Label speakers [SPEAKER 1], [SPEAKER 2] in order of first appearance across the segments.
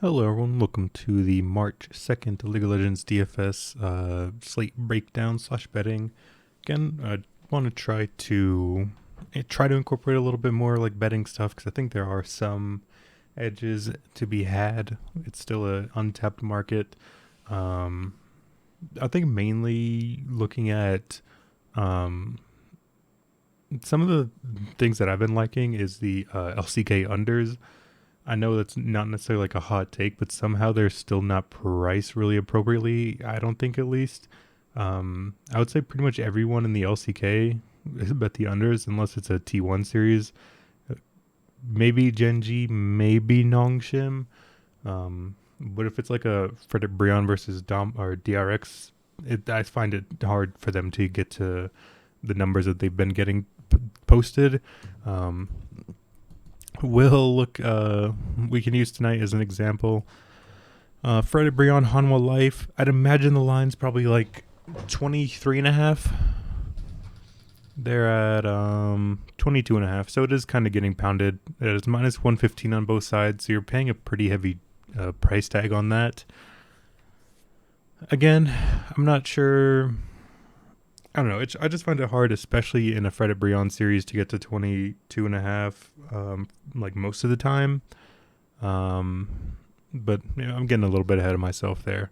[SPEAKER 1] Hello everyone, welcome to the March 2nd League of Legends DFS slate breakdown slash betting. Again, I want to try to incorporate a little bit more like betting stuff because I think there are some edges to be had. It's still an untapped market. Um, I think mainly looking at some of the things that I've been liking is the LCK unders. I know that's not necessarily like a hot take, but somehow they're still not priced really appropriately. I don't think, at least. I would say pretty much everyone in the LCK bet the unders unless it's a T1 series. Maybe Genji, maybe Nongshim. But if it's like a Frederick Brion versus Dom or DRX, I find it hard for them to get to the numbers that they've been getting posted. Um, Will look we can use tonight as an example. Fred Brion Hanwha Life. I'd imagine the line's probably like 23 and a half. They're at 22 and a half. So it is kind of getting pounded. It's minus 115 on both sides. So you're paying a pretty heavy price tag on that. Again, I'm not sure. I don't know. I just find it hard, especially in a Frederick Brion series, to get to 22 and a half, like most of the time. But I'm getting a little bit ahead of myself there.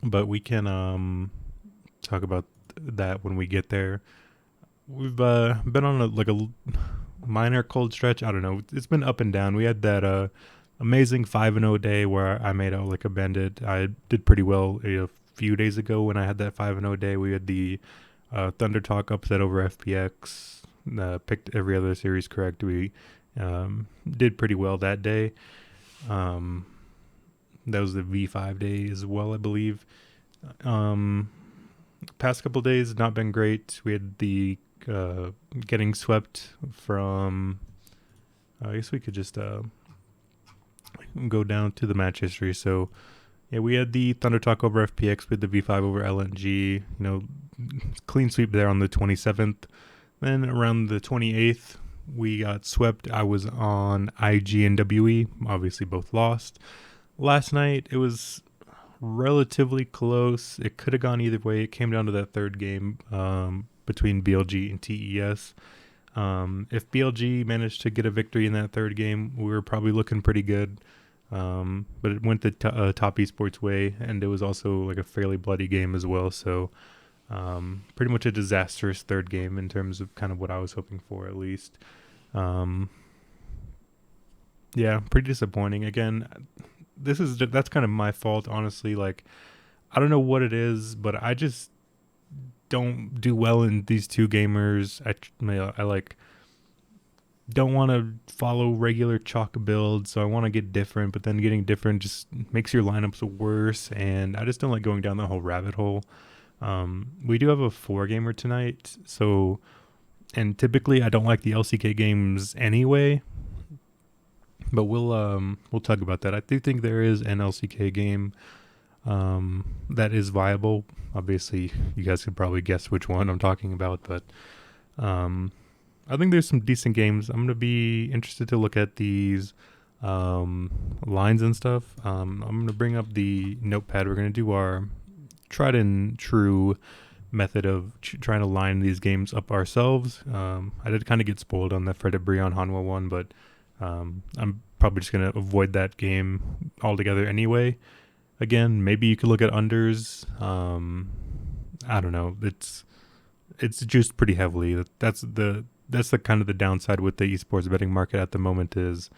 [SPEAKER 1] But we can talk about that when we get there. We've been on a minor cold stretch. I don't know. It's been up and down. We had that amazing 5-0 day where I made out like a bandit. I did pretty well a few days ago when I had that 5-0 day. We had the Thunder Talk upset over FPX. Picked every other series correct. We did pretty well that day. That was the V5 day as well, I believe. Past couple days not been great. We had the getting swept from. I guess we could just go down to the match history. So yeah, we had the Thunder Talk over FPX with the V5 over LNG. Clean sweep there on the 27th. Then around the 28th, we got swept. I was on IG and WE. Obviously, both lost. Last night, it was relatively close. It could have gone either way. It came down to that third game between BLG and TES. If BLG managed to get a victory in that third game, we were probably looking pretty good. But it went the top esports way, and it was also like a fairly bloody game as well. So pretty much a disastrous third game in terms of kind of what I was hoping for, at least. Yeah, pretty disappointing. Again, that's kind of my fault, honestly. Like, I don't know what it is, but I just don't do well in these two gamers. I like don't want to follow regular chalk builds, so I want to get different, but then getting different just makes your lineups worse, and I just don't like going down the whole rabbit hole. We do have a 4-gamer tonight, and typically I don't like the LCK games anyway, but we'll talk about that. I do think there is an LCK game that is viable. Obviously, you guys could probably guess which one I'm talking about, but I think there's some decent games. I'm going to be interested to look at these lines and stuff. I'm going to bring up the notepad. We're going to do our tried and true method of trying to line these games up ourselves. I did kind of get spoiled on that Frederick Brion Hanwha one, but I'm probably just going to avoid that game altogether anyway. Again, maybe you could look at unders. I don't know. It's juiced pretty heavily. That's the kind of the downside with the esports betting market at the moment is,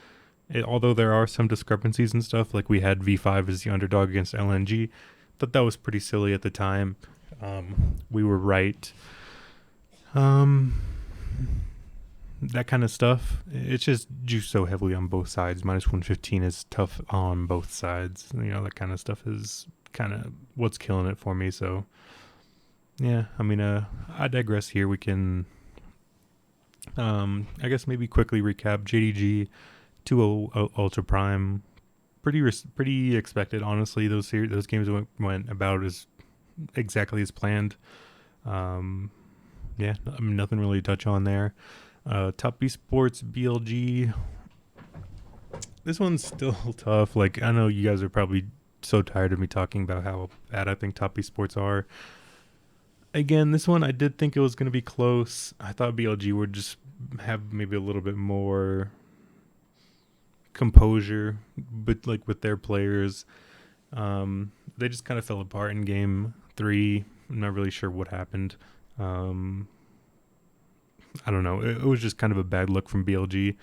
[SPEAKER 1] although there are some discrepancies and stuff, like we had V5 as the underdog against LNG, thought that was pretty silly at the time. We were right. That kind of stuff. It's just juiced so heavily on both sides. Minus 115 is tough on both sides. That kind of stuff is kind of what's killing it for me. So yeah, I mean, I digress here. We can I guess maybe quickly recap JDG 2-0 Ultra Prime. Pretty expected, honestly. Those games went about as exactly as planned. Yeah, I mean, nothing really to touch on there. Top esports BLG. This one's still tough. Like, I know you guys are probably so tired of me talking about how bad I think top esports are. Again, this one I did think it was going to be close. I thought BLG would just have maybe a little bit more composure, but like with their players, they just kind of fell apart in game 3. I'm not really sure what happened. I don't know. It was just kind of a bad look from BLG.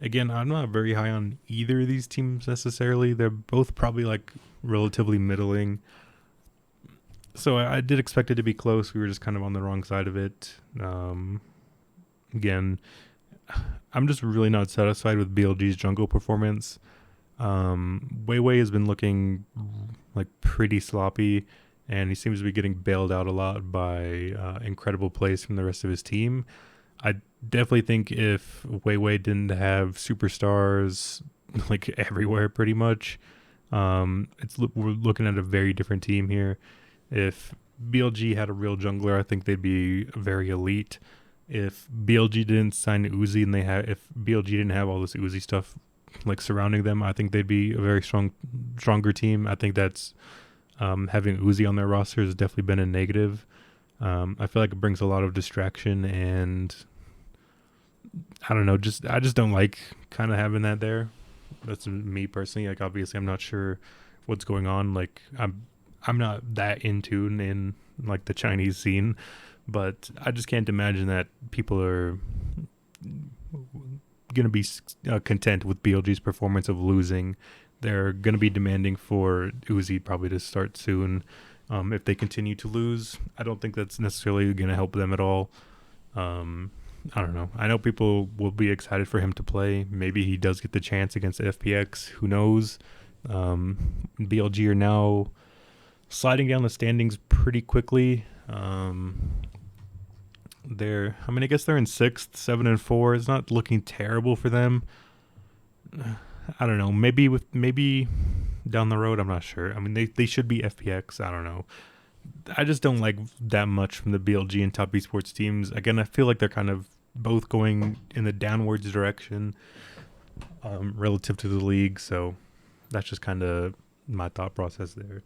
[SPEAKER 1] Again, I'm not very high on either of these teams necessarily. They're both probably like relatively middling. So I did expect it to be close. We were just kind of on the wrong side of it. Again, I'm just really not satisfied with BLG's jungle performance. Wei has been looking like pretty sloppy, and he seems to be getting bailed out a lot by incredible plays from the rest of his team. I definitely think if Wei didn't have superstars like everywhere pretty much, we're looking at a very different team here. If BLG had a real jungler, I think they'd be very elite. If BLG didn't sign Uzi and if BLG didn't have all this Uzi stuff like surrounding them, I think they'd be a very stronger team. I think that's having Uzi on their roster has definitely been a negative. I feel like it brings a lot of distraction, and I don't know, I just don't like kind of having that there. That's me personally. Like, obviously I'm not sure what's going on. Like, I'm not that in tune in like the Chinese scene, but I just can't imagine that people are going to be content with BLG's performance of losing. They're going to be demanding for Uzi probably to start soon. If they continue to lose, I don't think that's necessarily going to help them at all. I don't know. I know people will be excited for him to play. Maybe he does get the chance against FPX. Who knows? BLG are now sliding down the standings pretty quickly. I guess they're in 6th, 7-4. It's not looking terrible for them. I don't know. Maybe down the road, I'm not sure. I mean, they should be FPX. I don't know. I just don't like that much from the BLG and top esports teams. Again, I feel like they're kind of both going in the downwards direction relative to the league. So that's just kind of my thought process there.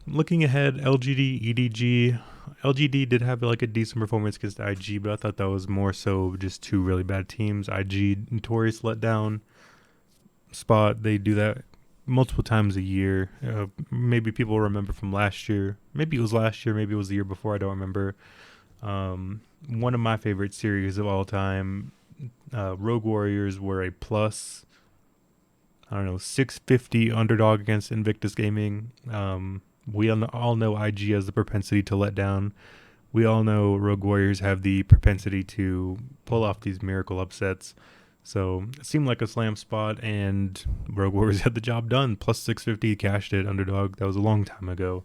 [SPEAKER 1] Looking ahead, LGD, EDG. LGD did have like a decent performance against IG, but I thought that was more so just two really bad teams. IG notorious letdown spot. They do that multiple times a year. Maybe people remember from last year. Maybe it was last year. Maybe it was the year before. I don't remember. One of my favorite series of all time, Rogue Warriors were a plus, 650 underdog against Invictus Gaming. We all know IG has the propensity to let down. We all know Rogue Warriors have the propensity to pull off these miracle upsets. So it seemed like a slam spot, and Rogue Warriors had the job done. Plus 650, cashed it, underdog. That was a long time ago.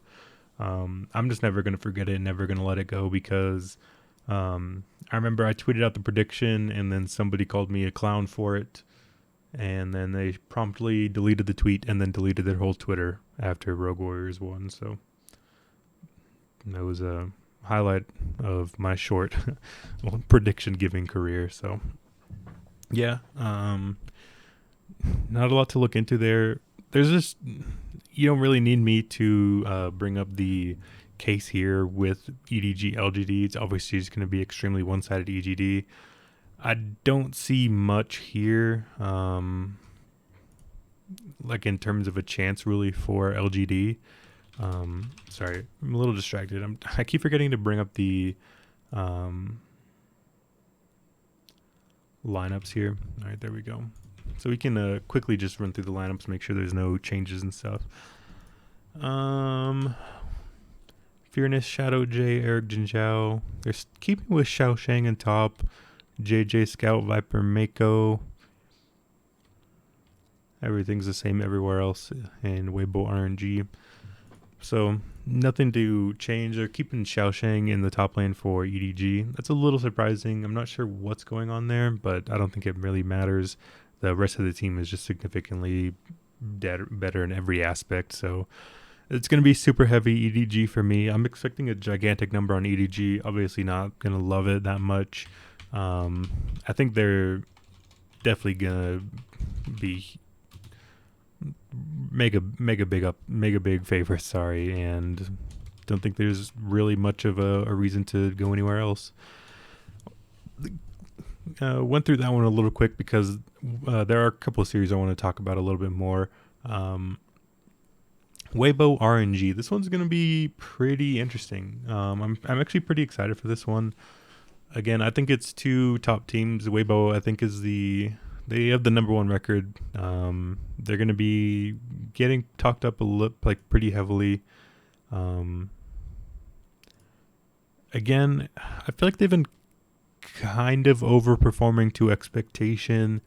[SPEAKER 1] I'm just never going to forget it, never going to let it go, because I remember I tweeted out the prediction, and then somebody called me a clown for it. And then they promptly deleted the tweet and then deleted their whole Twitter after Rogue Warriors won. So that was a highlight of my short prediction giving career. So yeah, not a lot to look into there. There's just, you don't really need me to bring up the case here with EDG LGD. It's obviously just going to be extremely one-sided EGD. I don't see much here, like in terms of a chance really for LGD. Sorry, I'm a little distracted. I keep forgetting to bring up the lineups here. All right, there we go. So we can quickly just run through the lineups, make sure there's no changes and stuff. Fearness, Shadow J, Eric Jinzhao. They're keeping with Xiao Shang in top. JJ, Scout, Viper, Mako. Everything's the same everywhere else, and Weibo RNG. So nothing to change. They're keeping Xiaoshang in the top lane for EDG. That's a little surprising. I'm not sure what's going on there, but I don't think it really matters. The rest of the team is just significantly better in every aspect. So it's going to be super heavy EDG for me. I'm expecting a gigantic number on EDG. Obviously not going to love it that much. I think they're definitely gonna be mega big favorite. Sorry, and don't think there's really much of a reason to go anywhere else. Went through that one a little quick because there are a couple of series I want to talk about a little bit more. Weibo RNG. This one's going to be pretty interesting. I'm actually pretty excited for this one. Again, I think it's two top teams. Weibo, I think, they have the number one record. They're going to be getting talked up pretty heavily. Again, I feel like they've been kind of overperforming to expectation.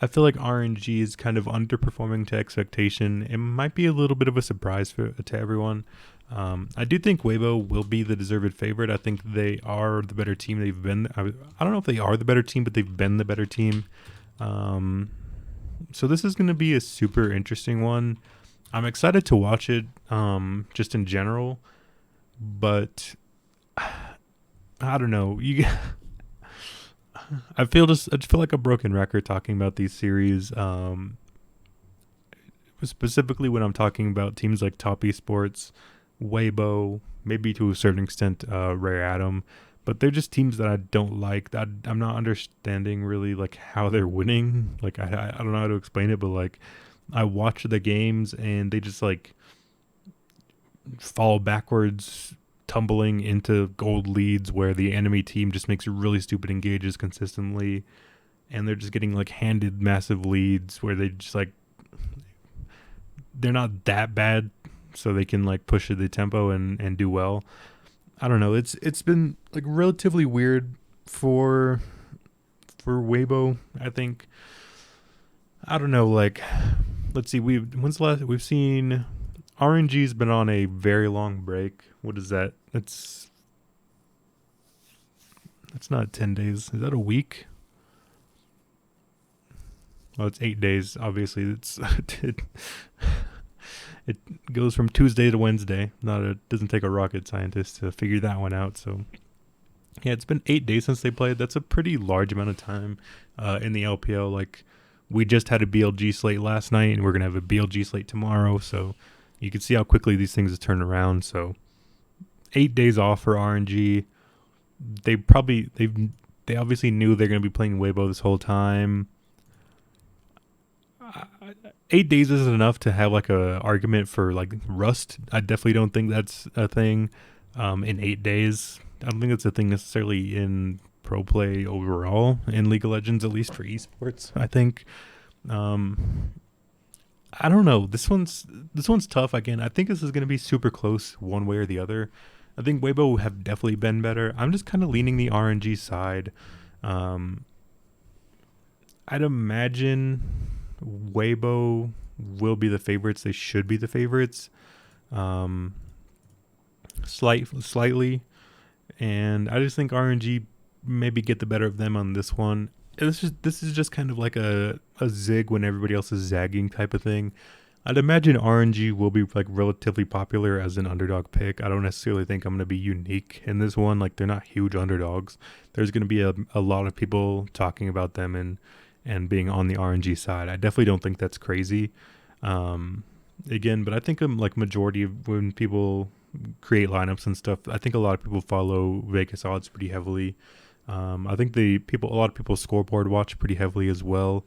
[SPEAKER 1] I feel like RNG is kind of underperforming to expectation. It might be a little bit of a surprise to everyone. I do think Weibo will be the deserved favorite. I think they are the better team. They've been. I don't know if they are the better team, but they've been the better team. So this is going to be a super interesting one. I'm excited to watch it, just in general, but I don't know. I just feel like a broken record talking about these series. Specifically when I'm talking about teams like Top Esports, Weibo, maybe to a certain extent, Rare Atom, but they're just teams that I don't like. That I'm not understanding really like how they're winning. Like I don't know how to explain it, but like I watch the games and they just like fall backwards, tumbling into gold leads where the enemy team just makes really stupid engages consistently, and they're just getting like handed massive leads where they just like they're not that bad, so they can like push the tempo and do well. I don't know. It's been like relatively weird for Weibo, I think. I don't know, like let's see, we've seen RNG's been on a very long break. What is that? That's not 10 days. Is that a week? Well, it's 8 days. Obviously, it goes from Tuesday to Wednesday. Doesn't take a rocket scientist to figure that one out. So, yeah, it's been 8 days since they played. That's a pretty large amount of time in the LPL. Like, we just had a BLG slate last night, and we're gonna have a BLG slate tomorrow. So, you can see how quickly these things have turned around. So, 8 days off for RNG. They obviously knew they're gonna be playing Weibo this whole time. 8 days isn't enough to have like a argument for like Rust. I definitely don't think that's a thing. In 8 days, I don't think that's a thing necessarily in pro play overall in League of Legends, at least for esports. I think. I don't know. This one's tough. Again, I think this is going to be super close one way or the other. I think Weibo have definitely been better. I'm just kind of leaning the RNG side. I'd imagine Weibo will be the favorites. They should be the favorites, slightly, and I just think RNG maybe get the better of them on this one. This is just kind of like a zig when everybody else is zagging type of thing. I'd imagine RNG will be like relatively popular as an underdog pick. I don't necessarily think I'm going to be unique in this one. Like they're not huge underdogs. There's going to be a lot of people talking about them and being on the RNG side. I definitely don't think that's crazy. Again, but I think like majority of when people create lineups and stuff, I think a lot of people follow Vegas odds pretty heavily. I think a lot of people scoreboard watch pretty heavily as well.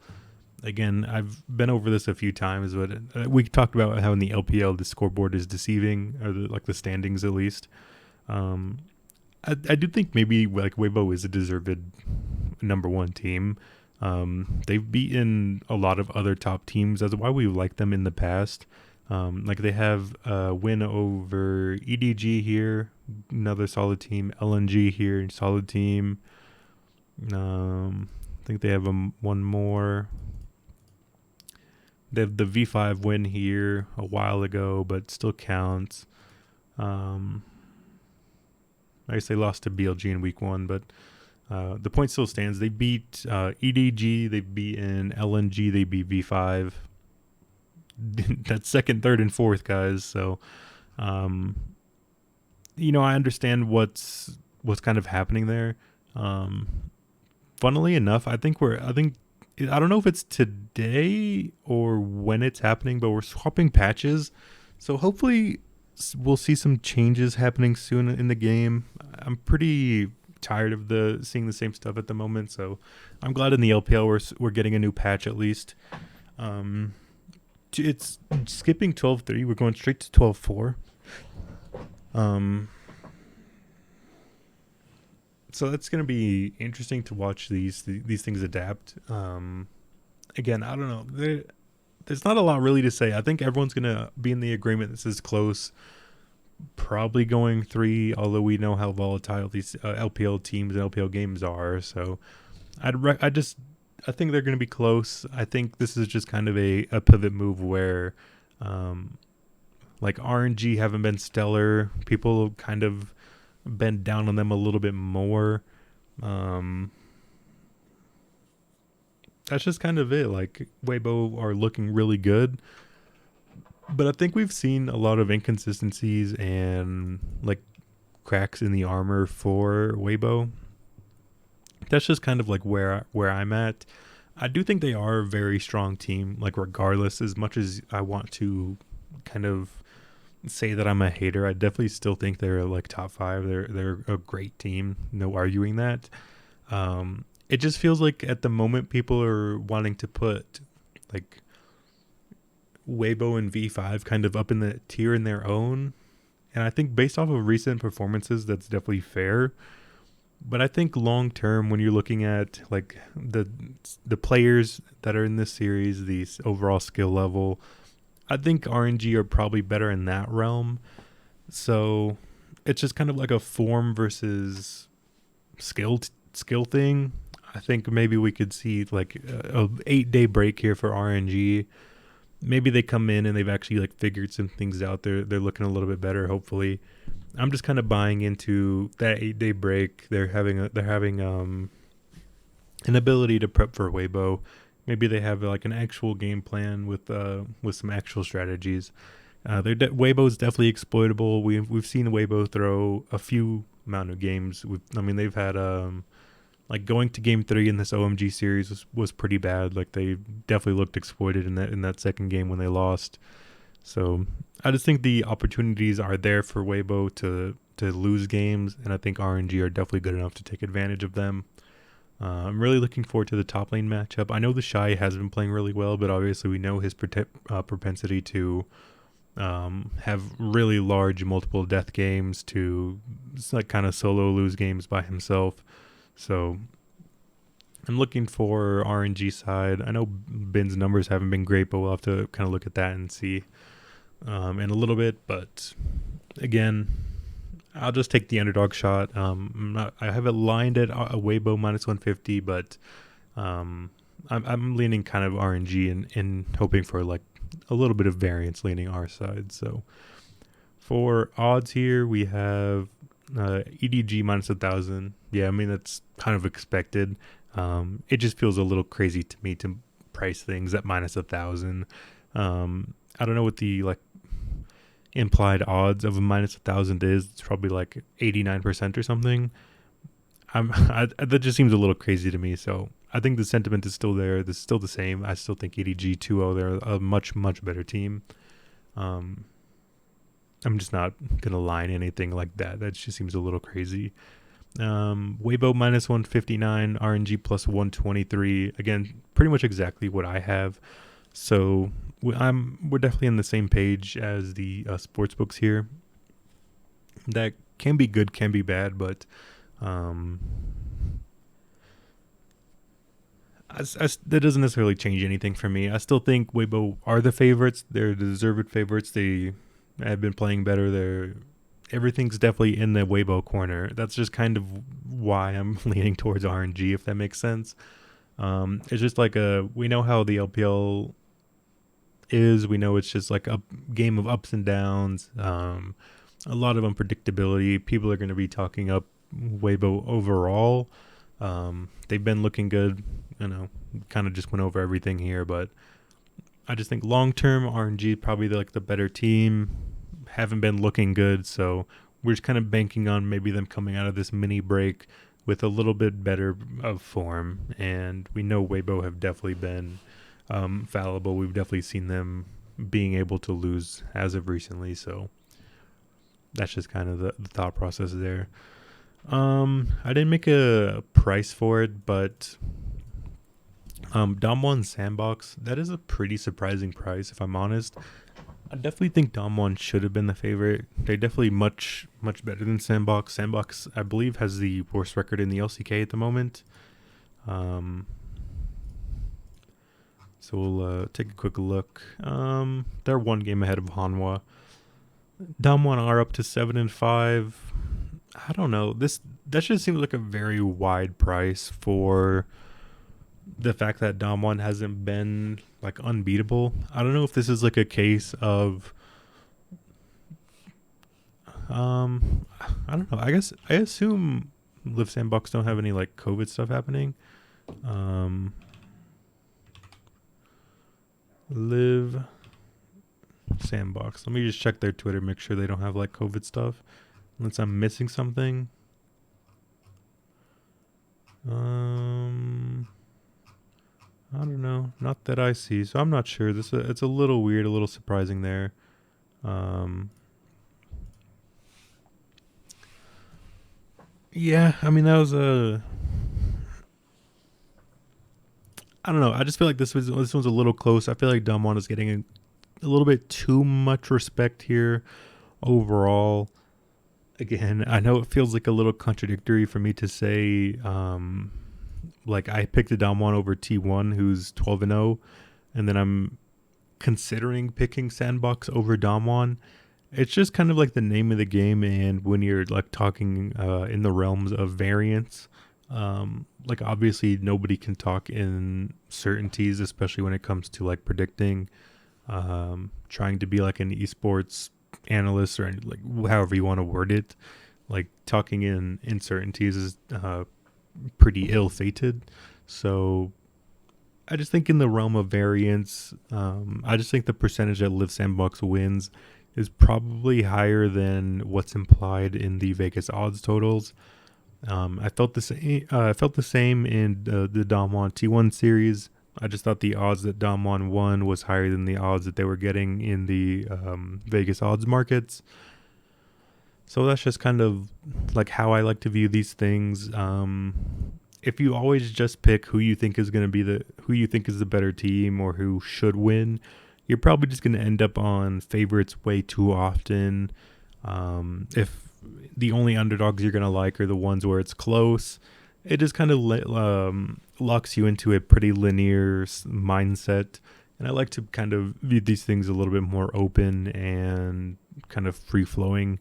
[SPEAKER 1] Again, I've been over this a few times, but we talked about how in the LPL the scoreboard is deceiving, or the standings at least. I do think maybe like Weibo is a deserved number one team. They've beaten a lot of other top teams. That's why we like them in the past. Like they have a win over EDG here, another solid team. LNG here, solid team. I think they have one more. They have the V5 win here a while ago, but still counts. I guess they lost to BLG in week 1, but the point still stands. They beat EDG, they beat in LNG, they beat V5. That's second, third, and fourth, guys. So, I understand what's kind of happening there. Funnily enough, I think I don't know if it's today or when it's happening, but we're swapping patches. So hopefully we'll see some changes happening soon in the game. I'm pretty tired of the seeing the same stuff at the moment, so I'm glad in the LPL we're getting a new patch at least. Um, it's skipping 12-3. We're going straight to 12-4. So that's going to be interesting to watch these things adapt. Again, I don't know. There's not a lot really to say. I think everyone's going to be in the agreement this is close. Probably going 3, although we know how volatile these LPL teams and LPL games are. So I think they're going to be close. I think this is just kind of a pivot move where like RNG haven't been stellar. People kind of been down on them a little bit more. That's just kind of it. Like Weibo are looking really good, but I think we've seen a lot of inconsistencies and like cracks in the armor for Weibo. That's just kind of like where I'm at. I do think they are a very strong team, like regardless, as much as I want to kind of say that I'm a hater, I definitely still think they're like top 5. They're a great team. No arguing that. It just feels like at the moment people are wanting to put like Weibo and V5 kind of up in the tier in their own. And I think based off of recent performances, that's definitely fair. But I think long term, when you're looking at like the players that are in this series, the overall skill level, I think RNG are probably better in that realm. So it's just kind of like a form versus skill thing. I think maybe we could see like a 8-day break here for RNG. Maybe they come in and they've actually like figured some things out. They're looking a little bit better, hopefully. I'm just kind of buying into that 8-day break. They're having an ability to prep for Weibo. Maybe they have like an actual game plan with some actual strategies. Weibo is definitely exploitable. We've seen Weibo throw a few amount of games. They've had like going to game 3 in this OMG series was pretty bad. Like they definitely looked exploited in that second game when they lost. So I just think the opportunities are there for Weibo to lose games, and I think RNG are definitely good enough to take advantage of them. I'm really looking forward to the top lane matchup. I know the Shy has been playing really well, but obviously we know his propensity to have really large multiple death games, to like kind of solo lose games by himself. So I'm looking for RNG side. I know Bin's numbers haven't been great, but we'll have to kind of look at that and see in a little bit. But again, I'll just take the underdog shot. I have it lined at a Weibo minus 150, but I'm leaning kind of RNG and hoping for like a little bit of variance leaning our side. So for odds here, we have EDG minus 1,000. Yeah, that's kind of expected. It just feels a little crazy to me to price things at minus 1,000. I don't know what the like implied odds of a minus 1,000 is. It's probably like 89% or something. That just seems a little crazy to me. So I think the sentiment is still there. It's still the same. I still think EDG 2-0, they're a much, much better team. I'm just not going to line anything like that. That just seems a little crazy. Weibo minus 159, RNG plus 123. Again, pretty much exactly what I have. So we're definitely on the same page as the sports books here. That can be good, can be bad, but that doesn't necessarily change anything for me. I still think Weibo are the favorites. They're the deserved favorites. They have been playing better. Everything's definitely in the Weibo corner. That's just kind of why I'm leaning towards RNG, if that makes sense. It's just like we know how the LPL is. We know it's just like a game of ups and downs. A lot of unpredictability. People are going to be talking up Weibo overall. They've been looking good. Kind of just went over everything here, but I just think long-term RNG probably like the better team. Haven't been looking good, so we're just kind of banking on maybe them coming out of this mini break with a little bit better of form. And we know Weibo have definitely been fallible. We've definitely seen them being able to lose as of recently. So that's just kind of the thought process there. I didn't make a price for it, but Dom 1 Sandbox, that is a pretty surprising price, if I'm honest. I definitely think Dom 1 should have been the favorite. They're definitely much better than Sandbox. Sandbox, I believe, has the worst record in the LCK at the moment. So we'll take a quick look. They're one game ahead of Hanwha. Dom 1 are up to 7-5. I don't know. That just seems like a very wide price for the fact that Dom 1 hasn't been like unbeatable. I don't know if this is like a case of I don't know. I assume Live Sandbox don't have any like COVID stuff happening. Live Sandbox. Let me just check their Twitter, make sure they don't have like COVID stuff. Unless I'm missing something. I don't know. Not that I see. So I'm not sure. It's a little weird, a little surprising there. Yeah, I mean, that was I don't know. I just feel like this one's a little close. I feel like Dom 1 is getting a little bit too much respect here overall. Again, I know it feels like a little contradictory for me to say, like I picked a Dom 1 over T1, who's 12-0, and then I'm considering picking Sandbox over Dom 1. It's just kind of like the name of the game, and when you're like talking in the realms of variance, like obviously nobody can talk in certainties, especially when it comes to like predicting, trying to be like an esports analyst or like however you want to word it. Like talking in uncertainties is pretty ill-fated. So I just think in the realm of variance, I just think the percentage that Live Sandbox wins is probably higher than what's implied in the Vegas odds totals. I felt the same in the Dom 1 T1 series. I just thought the odds that Dom 1 won was higher than the odds that they were getting in the Vegas odds markets. So that's just kind of like how I like to view these things. If you always just pick who you think is going to be who you think is the better team or who should win, you're probably just going to end up on favorites way too often. If the only underdogs you're going to like are the ones where it's close, it just kind of locks you into a pretty linear mindset. And I like to kind of view these things a little bit more open and kind of free-flowing.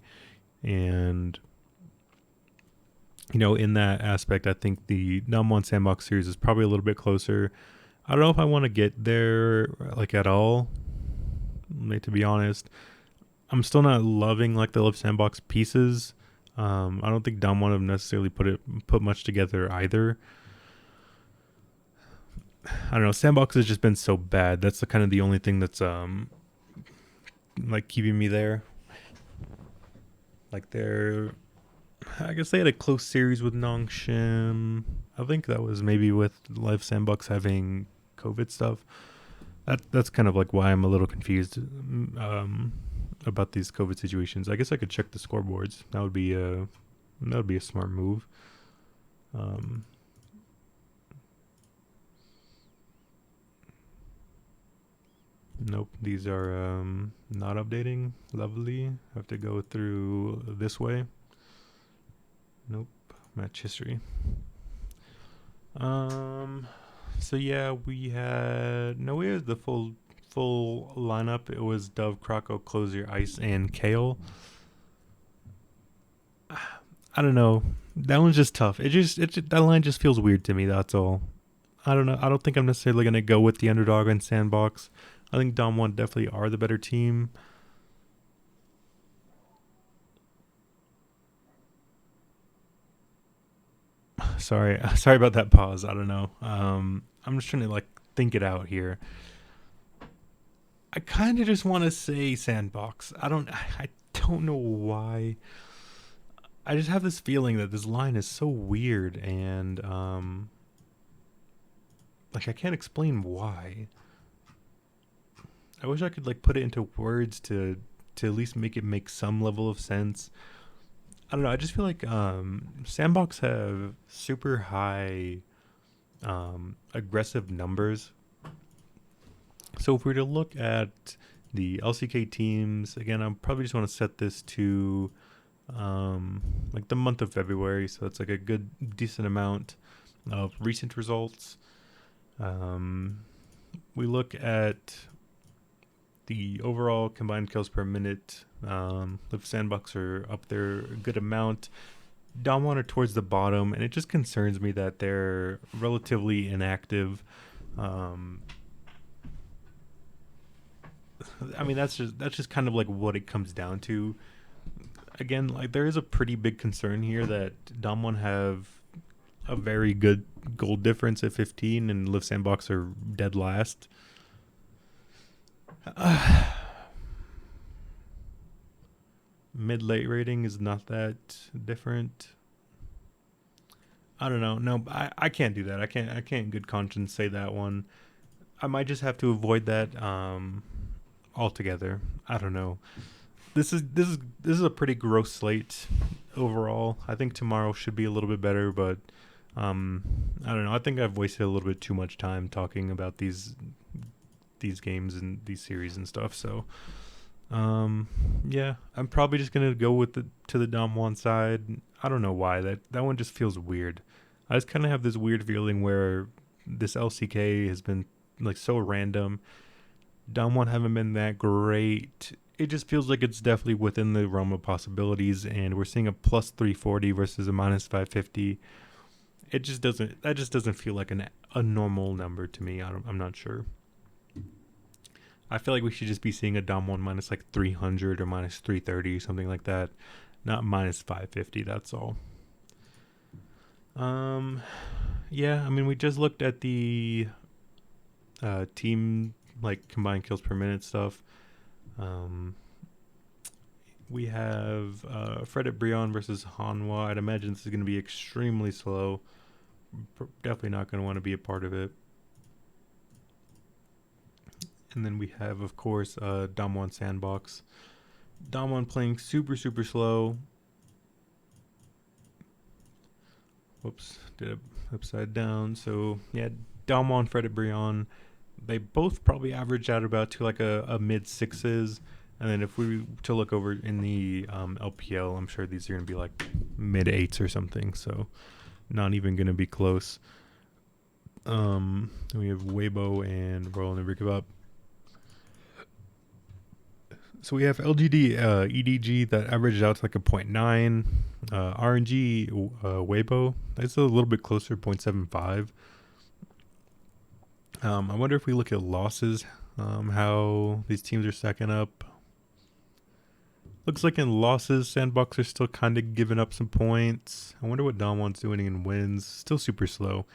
[SPEAKER 1] And, you know, in that aspect, I think the Dom 1 Sandbox series is probably a little bit closer. I don't know if I want to get there like at all, like, to be honest. I'm still not loving like the Live Sandbox pieces. I don't think Dom 1 have necessarily put much together either. I don't know. Sandbox has just been so bad. That's the only thing that's like keeping me there. Like I guess they had a close series with Nongshim. I think that was maybe with Live Sandbox having COVID stuff. That's kind of like why I'm a little confused about these COVID situations. I guess I could check the scoreboards. That would be a smart move. Nope, these are not updating. Lovely. I have to go through this way. Nope, match history. So yeah, we had the full lineup. It was Dove, Krakow, Closier, Ice, and Kale. I don't know. That one's just tough. That line just feels weird to me. That's all. I don't know. I don't think I'm necessarily gonna go with the underdog on Sandbox. I think Dom 1 definitely are the better team. Sorry about that pause. I don't know. I'm just trying to like think it out here. I kind of just want to say Sandbox. I don't know why. I just have this feeling that this line is so weird, and like I can't explain why. I wish I could like put it into words to at least make it make some level of sense. I don't know. I just feel like Sandbox have super high aggressive numbers. So if we were to look at the LCK teams again, I probably just want to set this to like the month of February, so it's like a good decent amount of recent results. We look at the overall combined kills per minute. The Sandbox are up there a good amount. Damwon are towards the bottom, and it just concerns me that they're relatively inactive. I mean, that's just kind of like what it comes down to. Again, like there is a pretty big concern here that Damwon have a very good gold difference at 15, and Liv Sandbox are dead last. Mid late rating is not that different. I don't know. No, I can't do that. I can't in good conscience say that one. I might just have to avoid that altogether. I don't know. This is a pretty gross slate overall. I think tomorrow should be a little bit better, but I don't know. I think I've wasted a little bit too much time talking about these games and these series and stuff. So yeah, I'm probably just gonna go with the Damwon side. I don't know why that one just feels weird. I just kind of have this weird feeling where this LCK has been like so random. Damwon haven't been that great. It just feels like it's definitely within the realm of possibilities, and we're seeing a plus 340 versus a minus 550. It just doesn't. That just doesn't feel like a normal number to me. I'm not sure. I feel like we should just be seeing a Damwon minus like 300 or minus 330 or something like that, not minus 550. That's all. Yeah. I mean, we just looked at the team like combined kills per minute stuff. We have Fred at Brion versus Hanwha. I'd imagine this is going to be extremely slow. Definitely not going to want to be a part of it. And then we have, of course, Damwon Sandbox. Damwon playing super, super slow. Whoops, did it upside down. So, yeah, Damwon, Fred at Brion. They both probably average out about to like a mid sixes. And then if we to look over in the LPL, I'm sure these are going to be like mid eights or something. So not even going to be close. We have Weibo and Royal Never Give Up. So we have LGD EDG that averages out to like a 0.9. RNG Weibo, that's a little bit closer, 0.75. I wonder if we look at losses, how these teams are stacking up. Looks like in losses, Sandbox are still kind of giving up some points. I wonder what Damwon's doing in wins. Still super slow.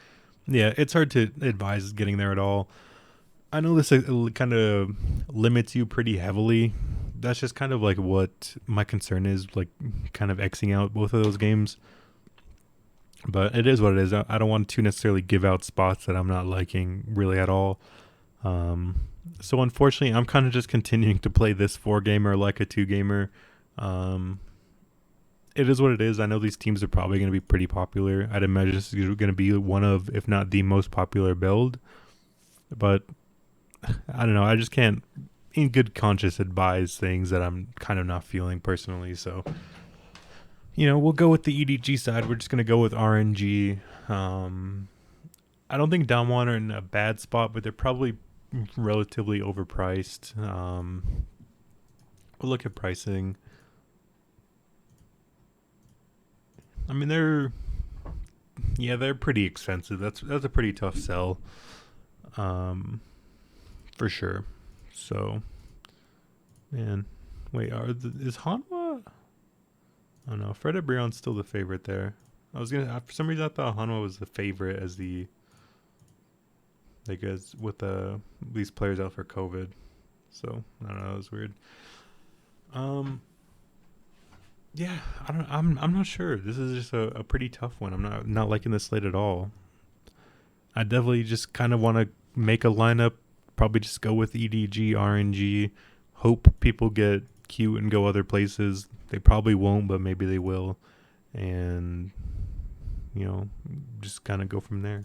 [SPEAKER 1] Yeah, it's hard to advise getting there at all. I know this kind of limits you pretty heavily. That's just kind of like what my concern is, like kind of Xing out both of those games. But it is what it is. I don't want to necessarily give out spots that I'm not liking really at all. So unfortunately, I'm kind of just continuing to play this 4-gamer like a 2-gamer. It is what it is. I know these teams are probably going to be pretty popular. I'd imagine this is going to be one of, if not the most popular build. But I don't know. I just can't, in good conscience, advise things that I'm kind of not feeling personally. So, we'll go with the EDG side. We're just going to go with RNG. I don't think Damwon are in a bad spot, but they're probably relatively overpriced. We'll look at pricing. I mean, they're pretty expensive. That's a pretty tough sell, for sure. So, man, wait, is Hanwha? Oh no, Fred at Brion's still the favorite there. For some reason I thought Hanwha was the favorite as with these players out for COVID. So I don't know, it was weird. Yeah, I'm not sure. This is just a pretty tough one. I'm not liking this slate at all. I definitely just kind of want to make a lineup. Probably just go with EDG, RNG. Hope people get cute and go other places. They probably won't, but maybe they will. And you know, just kind of go from there.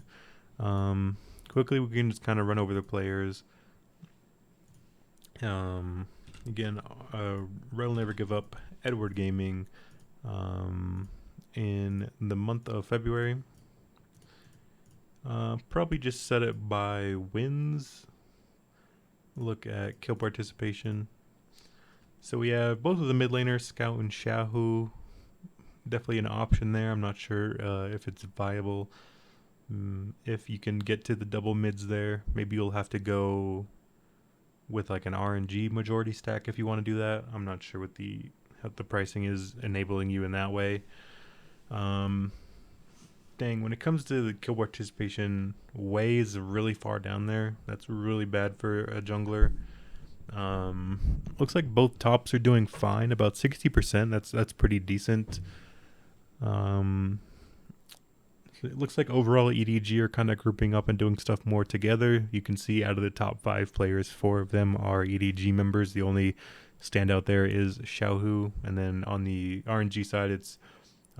[SPEAKER 1] Quickly, we can just kind of run over the players. Again, Rel Never Give Up, Edward Gaming. In the month of February, probably just set it by wins. Look at kill participation. So we have both of the mid laners, Scout and Shahu. Definitely an option there. I'm not sure if it's viable. If you can get to the double mids there, maybe you'll have to go with like an RNG majority stack if you want to do that. I'm not sure what how the pricing is enabling you in that way. When it comes to the kill participation, Wei is really far down there. That's really bad for a jungler. Looks like both tops are doing fine, about 60%. That's pretty decent. It looks like overall EDG are kind of grouping up and doing stuff more together. You can see out of the top 5 players, 4 of them are EDG members. The only standout there is Xiaohu, and then on the RNG side, it's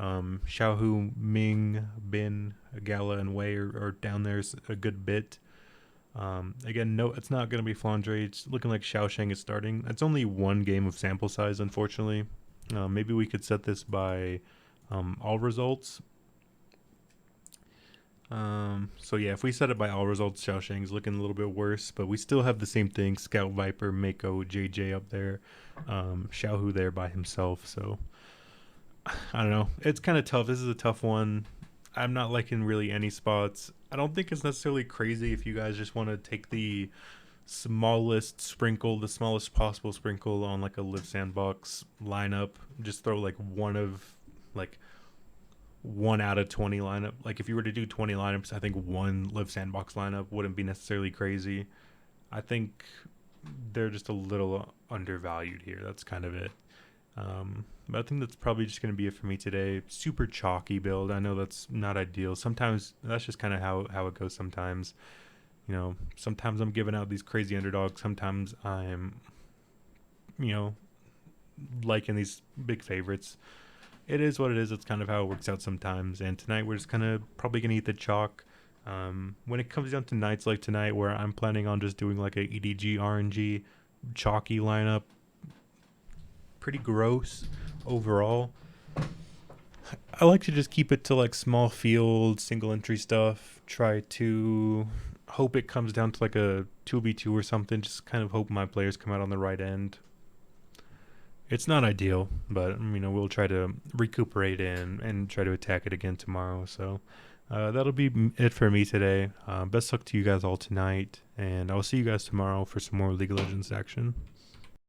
[SPEAKER 1] Xiaohu, Ming, Bin, Gala, and Wei are down there a good bit. Again, no, it's not going to be Flandre. It's looking like Xiaosheng is starting. It's only one game of sample size, unfortunately. Maybe we could set this by all results. So yeah, if we set it by all results, Xiaosheng's looking a little bit worse, but we still have the same thing: Scout, Viper, Mako, JJ up there, Xiaohu there by himself. So I don't know. It's kind of tough. This is a tough one. I'm not liking really any spots. I don't think it's necessarily crazy if you guys just want to take the smallest sprinkle, the smallest possible sprinkle on like a live sandbox lineup. Just throw like like 1 out of 20 lineup. Like if you were to do 20 lineups, I think one live sandbox lineup wouldn't be necessarily crazy. I think they're just a little undervalued here. That's kind of it. But I think that's probably just going to be it for me today. Super chalky build. I know that's not ideal. Sometimes that's just kind of how it goes sometimes. Sometimes I'm giving out these crazy underdogs. Sometimes I'm, liking these big favorites. It is what it is. It's kind of how it works out sometimes. And tonight we're just kind of probably going to eat the chalk. When it comes down to nights like tonight where I'm planning on just doing like a EDG, RNG, chalky lineup, pretty gross overall. I like to just keep it to like small field, single entry stuff. Try to hope it comes down to like a 2v2 or something. Just kind of hope my players come out on the right end. It's not ideal, but we'll try to recuperate and try to attack it again tomorrow. So that'll be it for me today. Best luck to you guys all tonight, and I'll see you guys tomorrow for some more League of Legends action.